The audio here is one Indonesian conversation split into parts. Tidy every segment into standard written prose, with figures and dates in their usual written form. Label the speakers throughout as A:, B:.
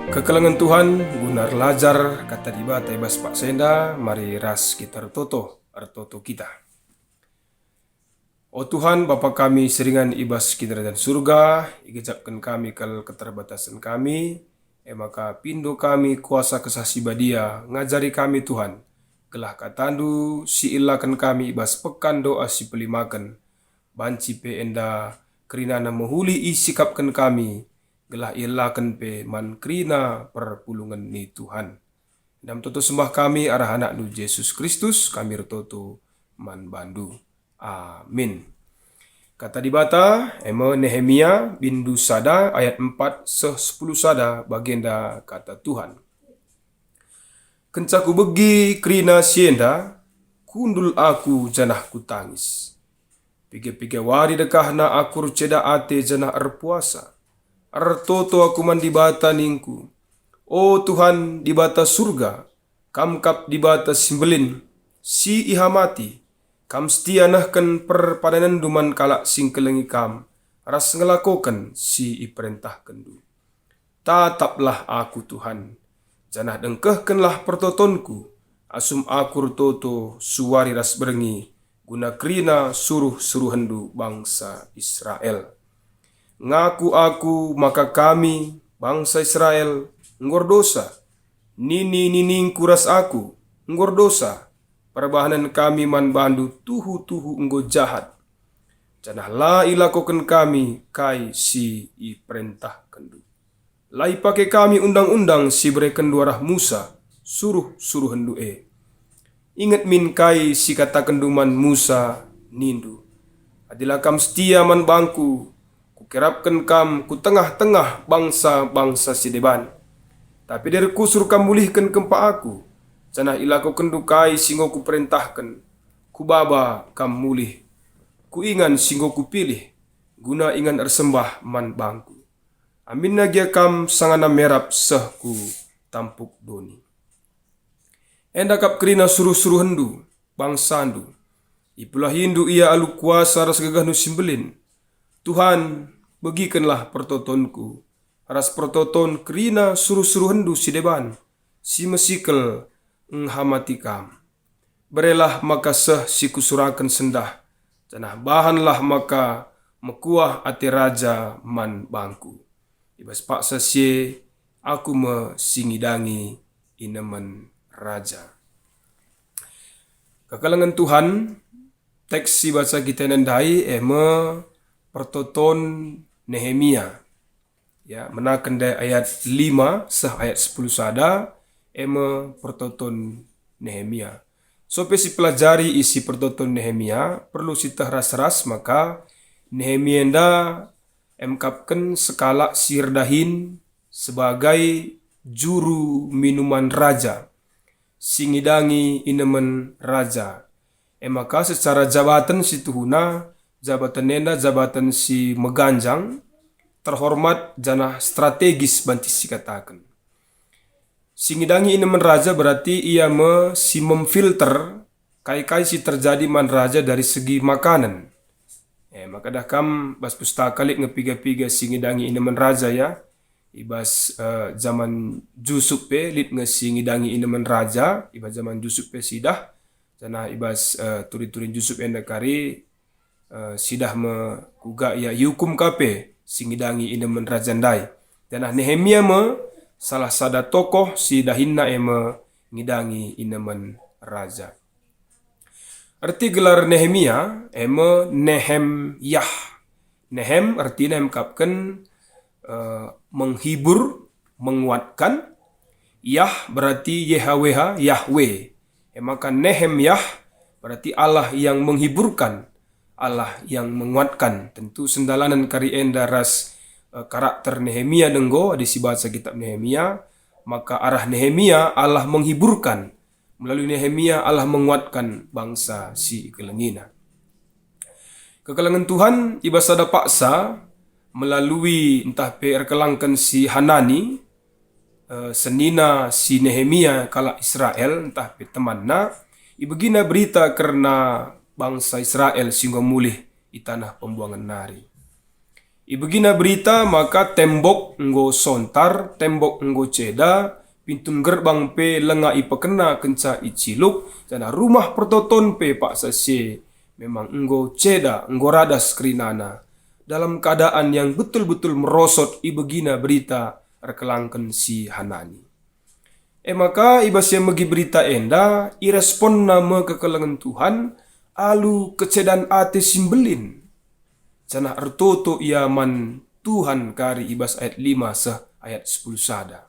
A: Kekelengan Tuhan, gunar lajar kata diba taibas pak senda, mari ras kita artoto kita. O Tuhan, Bapa kami seringan ibas kinderaan surga, igejapkan kami kal keterbatasan kami, maka pindo kami kuasa kesasi badia, ngajari kami Tuhan, kelah katandu si ilakan kami ibas pekan doa si pelimakan, banci pe enda kerinana menghuli isikapkan kami, gelah ilakan pe man krina perpulungan ni Tuhan. Dalam toto sembah kami arah anak nu Yesus Kristus, kami retoto man bandu. Amin. Kata dibata, Nehemia bindu sada ayat 4 10 sada bagenda kata Tuhan. Kencaku begi krina sienda, kundul aku janah ku tangis. Pige-pige wari dekahna aku ceda ate janah erpuasa. Artoto aku man dibata ningku. O Tuhan dibata surga, kam kap dibata simbelin, si ihamati, kam setia nahkan perpadanan duman kalak sing kelengi kam, ras ngelakokan si iperintahkan du. Tataplah aku Tuhan, janah dengkehkanlah pertotonku, asum aku rtoto suwari ras berengi, guna krina suruh hendu bangsa Israel. Ngaku aku maka kami bangsa Israel ngordosa, nini kuras aku ngordosa, perbahanan kami man bandu tuhu enggo jahat. Janah la ilakokan kami kai si i perintah kendu. Lai pake kami undang-undang si bereken duarah Musa, suruh hendu Ingat min kai si kata kenduman Musa nindu. Adilah kam setia man bangku, kerapkan kam ku tengah-tengah bangsa-bangsa si deban. Tapi dari kusur kam mulihkan kempa aku, janah ilaku kendukai singgo ku perintahkan, ku baba kam mulih, ku ingan singgo ku pilih, guna ingan ersembah man bangku. Amin nagia kam sangana merap sehku tampuk doni. Endakap kerina suruh hendu, bangsandu, ipulah hindu ia alu kuasa ras gagah nu simbelin. Tuhan, begikanlah pertotonku, ras pertoton kerina suruh hendu si deban, si mesikel nghamati kam. Berelah maka si kusurakan sendah, janah bahanlah maka mekuah ati raja man bangku. Ibas paksa sie, aku mesingidangi inaman raja. Kekalangan Tuhan, teks si baca kita nandai pertoton Nehemia. Ya, menakan dari ayat 5 sah ayat 10 sada pertoton Nehemia. So si pelajari isi pertoton Nehemia perlu sitah ras-ras maka Nehemia nda kapken sekala sirdahin sebagai juru minuman raja, singidangi inaman raja. Maka secara jabatan si tuhuna, jabatan nenda jabatan si meganjang, terhormat janah strategis banti si katakan. Singidangi inaman raja berarti ia si memfilter kai-kai si terjadi man raja dari segi makanan. Maka dah kam bas pustaka lik ngepiga-piga singidangi inaman raja ya. Ibas zaman Jusuf pe lit ngesingidangi inaman raja, ibas zaman Jusuf pe sidah. Janah ibas turin-turin Jusuf enda kari sidah me kuga ya yukum kape singidangi inaman raja ndai. Janah Nehemia salah sada tokoh si dahinna ngidangi inaman raja. Arti gelar Nehemia Nehemyah. Nehem artinya kapken menghibur, menguatkan. Yah berarti YHWH, Yahweh. Maka Nehemyah berarti Allah yang menghiburkan, Allah yang menguatkan. Tentu sendalanan kari enda ras karakter Nehemia denggo di si baca kitab Nehemia, maka arah Nehemia Allah menghiburkan. Melalui Nehemia Allah menguatkan bangsa si kelengina. Kekalangan Tuhan ibasada paksa melalui entah perkelangkan si Hanani, senina si Nehemia kala Israel, entah pe temanna, ibegina berita karena bangsa Israel sehingga mulih di tanah pembuangan nari. Ibegina berita maka tembok nggo sontar, tembok nggo ceda, pintu gerbang pe lenga ipekena kenca iciluk, jana rumah pertoton pe pak sase memang nggo ceda, nggo radas kerinana. Dalam keadaan yang betul-betul merosot ibegina berita rekelangken si Hanani. Maka ibas yang megi berita enda, irespon nama kekelengan Tuhan, alu kecedan ate simbelin. Canah ertoto iaman Tuhan kari ibas ayat 5 seh ayat 10 sada.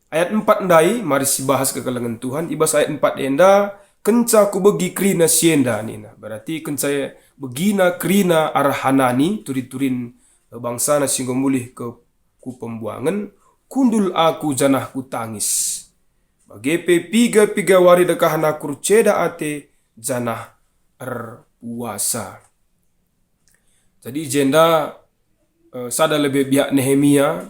A: Ayat 4 ndai, mari si bahas kekelengan Tuhan, ibas ayat 4 enda, kenca ku begi krina sienda nina. Berarti kenca begina krina arah Hanani, turin-turin bangsana singgo mulih ke ku pembuangan, kundul aku janah ku tangis. Bagepe piga wari dekahna kurceda ate janah erpuasa. Jadi jenda sada lebih biak Nehemia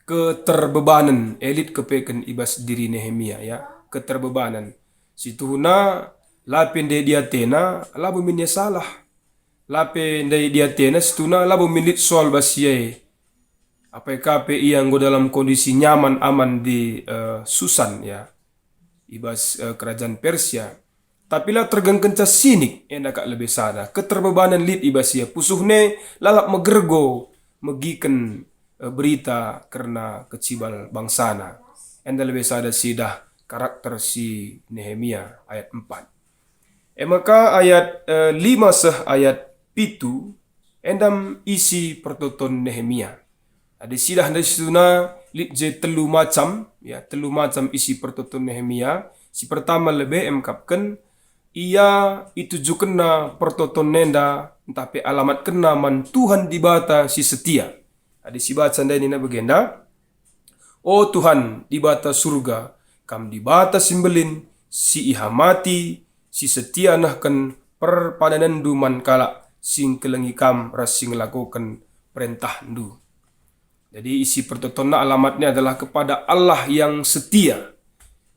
A: keterbebanan elit kepeken ibas diri Nehemia ya, keterbebanan. Situhuna lapin de dia tena labu minnya salah. Lapin de dia tena situna labu minit soal basiai. APKP yang go dalam kondisi nyaman aman di Susan ya, ibas kerajaan Persia. Tapi lah tergengkenca sinik yang agak lebih sada. Keterbebanan lid ibas ya pusuhne lalap megergo megiken berita karena kecibal bangsana. Enda lebih sada sidah karakter si Nehemia ayat 4. Maka ayat 5 seh ayat pitu endam isi pertoton Nehemia. Ada sidah dari situna litje telu macam isi pertoton Nehemia. Si pertama lebih emkapkan ia itu kena pertoton nenda tapi alamat kena man Tuhan dibata si setia. Ada si baca ini begenda. Oh Tuhan dibata surga, kam dibata simbelin si ihamati si setia nahkan perpadanan du man kala sing kelengi kam ras sing lakukan perintah du. Jadi isi pertotonna alamatnya adalah kepada Allah yang setia.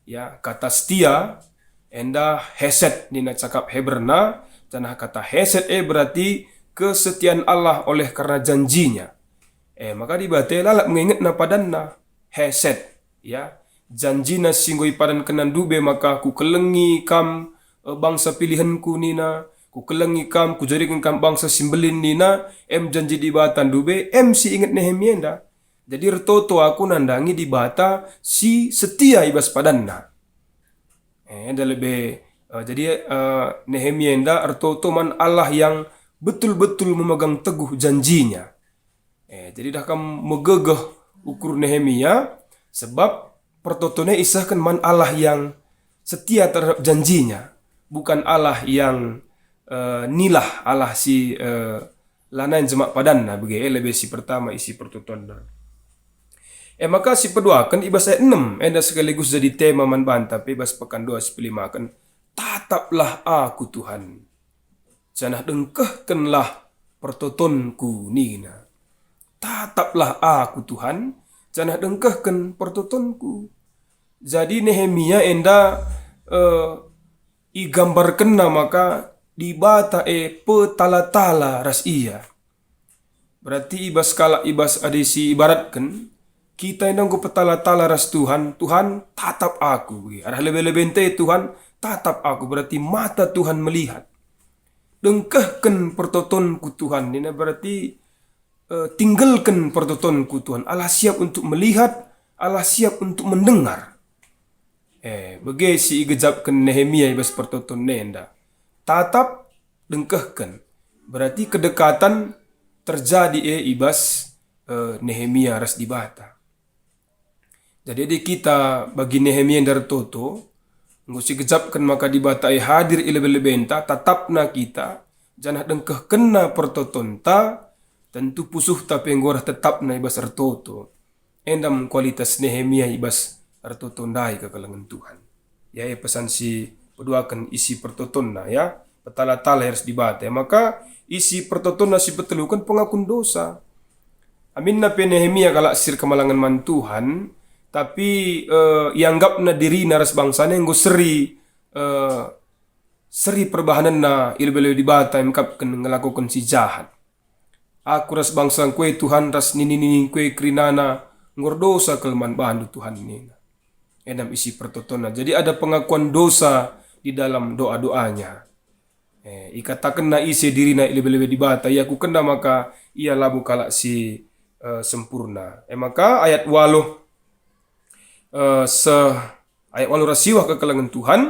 A: Ya, kata setia enda hesed nina cakap Heberna, tanah kata hesed berarti kesetiaan Allah oleh karena janjinya. Maka dibate lalak mengingat na padanna hesed ya, janjina singgoi padan kenan dube maka ku kelengi kam bangsa pilihanku nina, ku kelengi kam ku jadikan kam bangsa simbelin nina, janji di batan dube si ingat Nehemia enda. Jadi retoto aku nandangi di bata si setia ibas padanna. Enda lebih jadi Nehemia enda retoto man Allah yang betul-betul memegang teguh janjinya. Jadi dah kam megegeh ukur Nehemia sebab pertotone isahkan man Allah yang setia terhadap janjinya, bukan Allah yang nilah Allah si lanan jemak padanna bege lebih si pertama isi pertotonna. Maka si kedua kan ibas ayat 6 enda sekaligus jadi tema man bantap ibas pekan 2 sepelima kan tataplah aku Tuhan janah dengkehkenlah pertotonku nina. Tataplah aku Tuhan janah dengkehken pertotonku. Jadi Nehemia enda igambarkan maka dibata petala-tala ras iya. Berarti ibas kala ibas adisi ibaratkan kita yang ku petala-tala ras Tuhan, Tuhan tatap aku. Arah lebih-lebih ente Tuhan tatap aku, berarti mata Tuhan melihat. Dengkehken pertotonku Tuhan, ini berarti tinggalkan pertotonku Tuhan. Allah siap untuk melihat, Allah siap untuk mendengar. Bagi si igejapkan Nehemia ibas pertoton nenda. Tatap, dengkehken. Berarti kedekatan terjadi ibas Nehemia ras dibata. Jadi di kita bagi Nehemia dari Toto, ngusi gejapkan maka dibatai hadir ilebelebenta, tatapna kita, janah dengkeh kena pertotonta, tentu pusuh tapi enggorah tetapna ibas ertoto. Endam kualitas Nehemia ibas ertoto ndai kekelengan Tuhan. Ya pesan si peduakan isi pertotonna ya, petala-tala harus dibatai. Maka isi pertotonna si petelukan pengakun dosa. Amin na Nehemia kalak sir kemalangan man Tuhan, tapi ianggapna diri naras bangsana yang seri perbahanan na ilbele dibata mengkapkan ngelakukan si jahat. Aku ras bangsa kue Tuhan ras nini kue krinana ngordosa kelman bandu Tuhan nina. Enam isi pertotona. Jadi ada pengakuan dosa di dalam doa-doanya. Ikatakan na isi diri na lebih-lebih dibata. Ya aku kena maka ia labu kalak si sempurna. Maka ayat waluh ayat waluh rasiwah kekalangan Tuhan.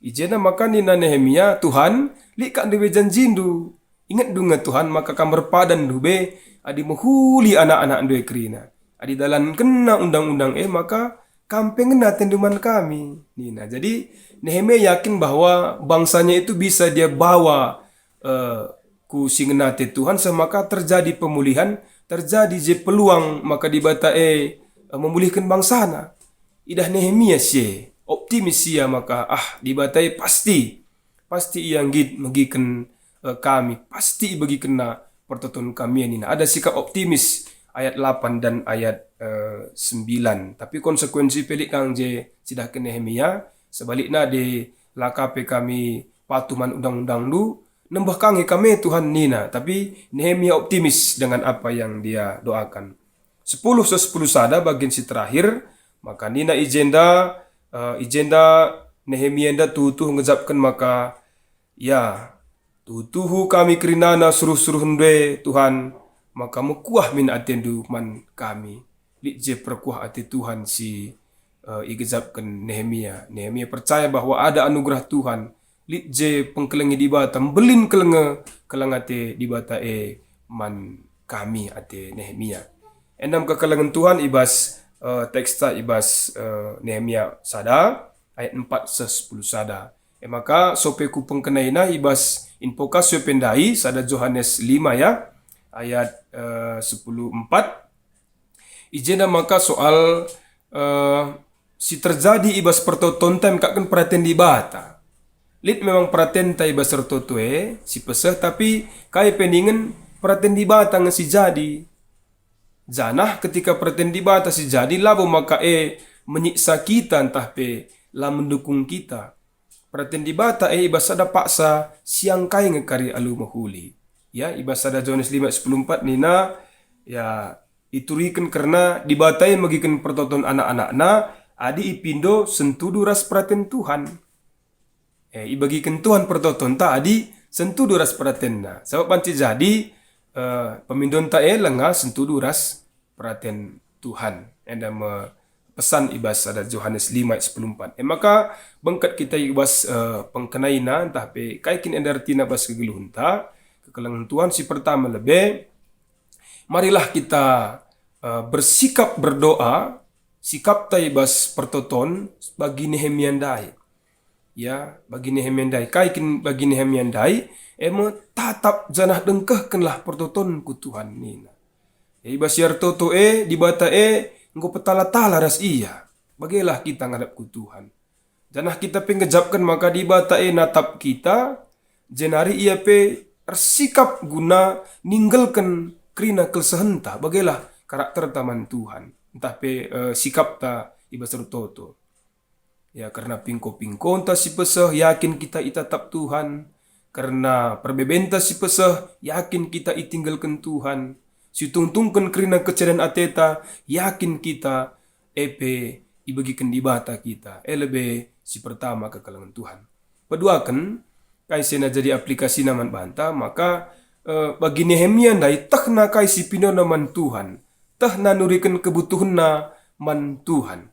A: Ijena maka nina Nehemia Tuhan likat dewe janjindu. Ingat dunga Tuhan maka kamar padan dube adi menghuli anak-anak dewe kerina. Adi dalam kena undang-undang maka kampeng kena tenduman kami. Nina. Jadi Nehemia yakin bahwa bangsanya itu bisa dia bawa ku singenate Tuhan semaka terjadi pemulihan, terjadi je peluang maka dibata memulihkan bangsana. Idah Nehemia sye optimis sia maka dibatai pasti ia ngid megiken kami pasti bagi kena pertoton kami nina. Ada sikap optimis ayat 8 dan ayat 9. Tapi konsekuensi pelik kang je sidah ke Nehemia sebaliknya di lakape kami patuman undang-undang du nembah kangi kami Tuhan nina. Tapi Nehemia optimis dengan apa yang dia doakan. 10 sada bagian si terakhir maka nina ijenda Nehemia nda tutuh ngejapkan maka ya tutuhu kami kerinana suruh-suruh ndwe Tuhan maka mekuah min atendu man kami je perkuah ati Tuhan si igezapkan Nehemia. Nehemia percaya bahwa ada anugerah Tuhan je pengkelengi dibata belin kelengate dibata man kami ati Nehemia. Enam kekalangan Tuhan ibas teksta ibas Nehemia sada ayat 4 10 sada. Maka sopeku pengkenaina ibas infokas pendai sada Yohanes 5 ya ayat 10:4. Ijena maka soal si terjadi ibas pertoton tem kakkan perhatian di bata. Lit memang perhatian ta ibas tertotue si peseh tapi kai peningen perhatian di bata si jadi. Janah ketika perhatian di bata si jadi labo maka menyiksa kita entah pe la mendukung kita. Perhatian di bata ibas ada paksa siang kai ngekari alu mahuli. Ya ibas ada Yohanes 5:10 nina ya iturikan karena dibatai magikan pertoton anak-anak adi ipindo sentudu ras perhatian Tuhan. Ibagikan Tuhan pertoton ta adi sentudu ras perhatian na. Sebab panci jadi pemindon ta lenga sentudu ras perhatian Tuhan. Enda pesan ibas ada Yohanes 5:10. Maka bengkat kita ibas pengkenaina entah pe kaikin endartina bas kegeluhun ta kekelangan Tuhan si pertama lebih marilah kita bersikap berdoa sikap taibas pertoton bagi Nehemia ndai. Ya, bagi Nehemia ndai kaikin bagi Nehemia ndai tatap janah dengkehkenlah pertoton ku Tuhan nina. Ibas yar toto dibata engko petala-tala ras iya. Bagilah kita ngadap ku Tuhan. Janah kita penggejapkan maka dibata natap kita jenari ia pe sikap guna ninggalkan krina kesehenta bagilah karakter taman Tuhan entah pe sikap ta ibas toto ya karena pingko entah si peseh yakin kita itatap Tuhan karena perbebenta si peseh yakin kita itinggalkan Tuhan si tungtungkan krina kecerian ateta yakin kita ibagikan dibata kita lebe si pertama kekalangan Tuhan peduakan kaisena jadi aplikasi naman banta maka bagi Nehemia ndai tahna kaisi pinona man Tuhan tahna nurikan kebutuhan na man Tuhan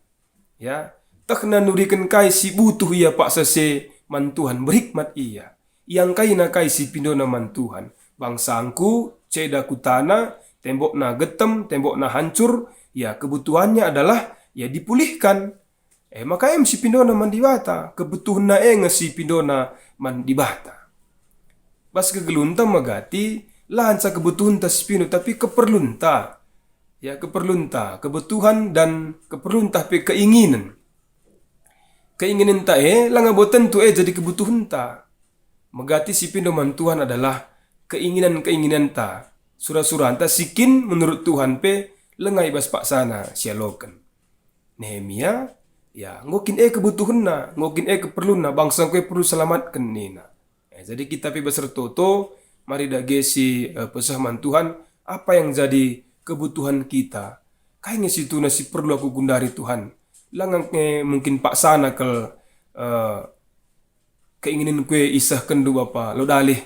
A: ya tahna nurikan kaisi butuh ia pak sese man Tuhan berhikmat ia yang kaina kaisi pinona man Tuhan bangsangku ceda kutana tembok na getem tembok na hancur ya kebutuhannya adalah ya dipulihkan maka si pinona man dibata kebutuhan na ngasi pinona man dibata bas kegelunta magati lahan sa kebutuhan ta spino tapi keperlunta ya keperlunta kebutuhan dan keperlunta pe keinginan ta langabotan tu jadi kebutuhan ta magati si pino man Tuhan adalah keinginan ta surah-surah ta sikin menurut Tuhan pe lengai bas paksana sialokan Nehemia ya ngokin kebutuhan na ngokin keperluan na bangsa kowe perlu selamatkan nina. Jadi kita pi basar toto mari dage si pesah man Tuhan apa yang jadi kebutuhan kita. Kayaknya situ nasi perlu aku gundari Tuhan. Langang mungkin pak sana ke keinginan kue isah kendu bapa lo dalih.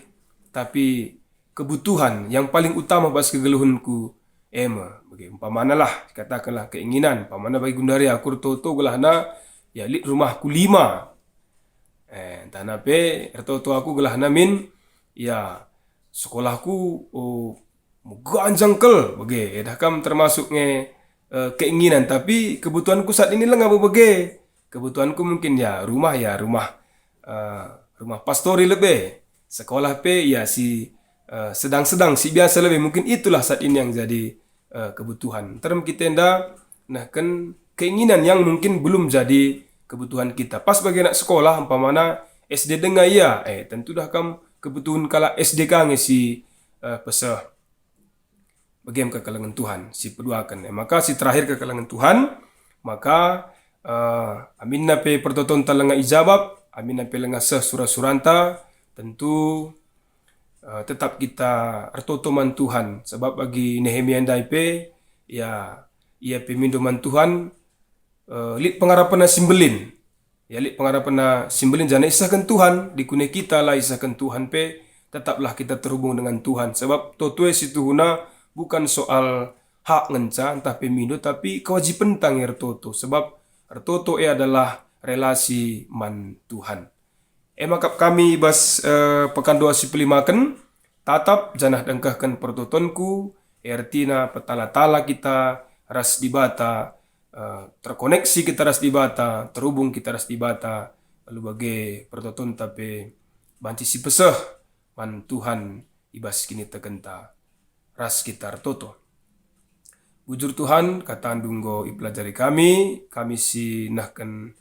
A: Tapi kebutuhan yang paling utama pas kegeluhunku bagi umpamana lah katakanlah keinginan umpamana bagi gundari aku toto gelahna ya lit rumahku 5 tanah pe toto aku gelahna min ya sekolahku ganjangkel bagi dah kam termasuk keinginan tapi kebutuhanku saat ini lah nggak bagi kebutuhanku mungkin ya rumah rumah pastori lebih sekolah pe ya si sedang-sedang si biasa lebih mungkin itulah saat ini yang jadi kebutuhan term kita nah kan keinginan yang mungkin belum jadi kebutuhan kita pas bagi anak sekolah umpamana SD dengar ya tentu dah kam kebutuhan kala SD kang si pesah bagaimana ke kalangan Tuhan si peduakan maka si terakhir ke kalangan Tuhan maka amin nape pertoton talanga ijabab amin nape lenga surah-suranta tentu tetap kita artotoman Tuhan sebab bagi Nehemia daipe ya ia pemindoman Tuhan lit pengharapan simbelin ya lit pengharapan simbelin jana isahkan Tuhan di kune kita lah isahkan Tuhan pe tetaplah kita terhubung dengan Tuhan sebab totue situ huna bukan soal hak ngenca entah pemindo tapi kewajiban tang ertoto sebab ertoto adalah relasi man Tuhan makap kami bas pekan doa si pelimakan tatap janah dengkahkan pertotonku ertina petala-tala kita ras di bata terkoneksi kita ras di bata terhubung kita ras di bata lalu bagi pertoton tapi banci si peseh man Tuhan ibas kini tegenta ras kita toto bujur Tuhan kata andunggo ipelajari kami si nahkan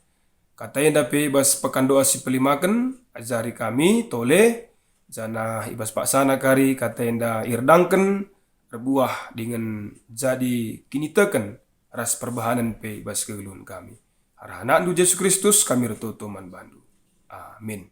A: katanya dape ibas pekan doa si pelimakan ajari kami tole jana ibas pak sana kari katanya irdangken berbuah dengan jadi kini teken ras perbahanan pe ibas kegeluhan kami. Harahanak du Yesus Kristus kami retuto man bandu. Amin.